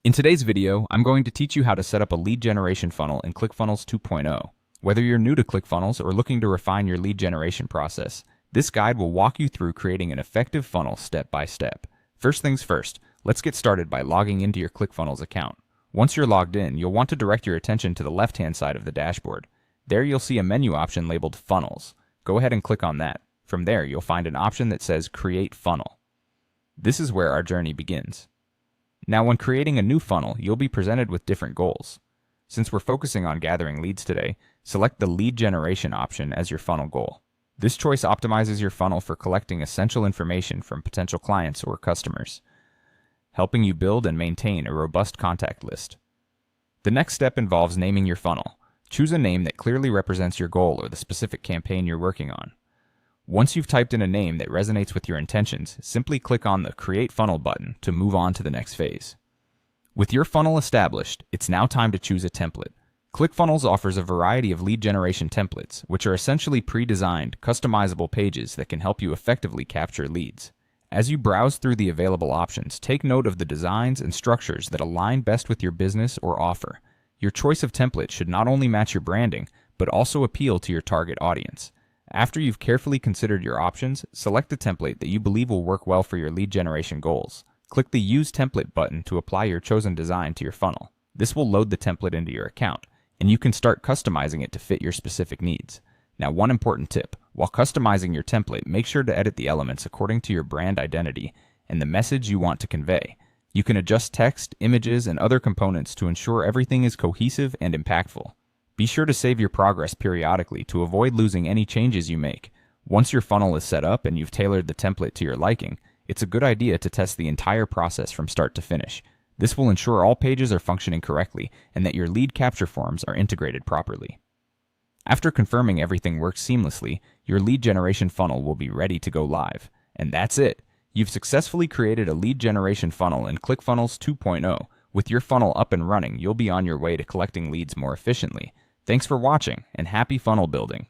In today's video, I'm going to teach you how to set up a lead generation funnel in ClickFunnels 2.0. Whether you're new to ClickFunnels or looking to refine your lead generation process, this guide will walk you through creating an effective funnel step by step. First things first, let's get started by logging into your ClickFunnels account. Once you're logged in, you'll want to direct your attention to the left-hand side of the dashboard. There you'll see a menu option labeled Funnels. Go ahead and click on that. From there, you'll find an option that says Create Funnel. This is where our journey begins. Now, when creating a new funnel, you'll be presented with different goals. Since we're focusing on gathering leads today, select the lead generation option as your funnel goal. This choice optimizes your funnel for collecting essential information from potential clients or customers, helping you build and maintain a robust contact list. The next step involves naming your funnel. Choose a name that clearly represents your goal or the specific campaign you're working on. Once you've typed in a name that resonates with your intentions, simply click on the Create Funnel button to move on to the next phase. With your funnel established, it's now time to choose a template. ClickFunnels offers a variety of lead generation templates, which are essentially pre-designed, customizable pages that can help you effectively capture leads. As you browse through the available options, take note of the designs and structures that align best with your business or offer. Your choice of template should not only match your branding, but also appeal to your target audience. After you've carefully considered your options, select the template that you believe will work well for your lead generation goals. Click the Use Template button to apply your chosen design to your funnel. This will load the template into your account, and you can start customizing it to fit your specific needs. Now, one important tip. While customizing your template, make sure to edit the elements according to your brand identity and the message you want to convey. You can adjust text, images, and other components to ensure everything is cohesive and impactful. Be sure to save your progress periodically to avoid losing any changes you make. Once your funnel is set up and you've tailored the template to your liking, it's a good idea to test the entire process from start to finish. This will ensure all pages are functioning correctly and that your lead capture forms are integrated properly. After confirming everything works seamlessly, your lead generation funnel will be ready to go live. And that's it! You've successfully created a lead generation funnel in ClickFunnels 2.0. With your funnel up and running, you'll be on your way to collecting leads more efficiently. Thanks for watching, and happy funnel building!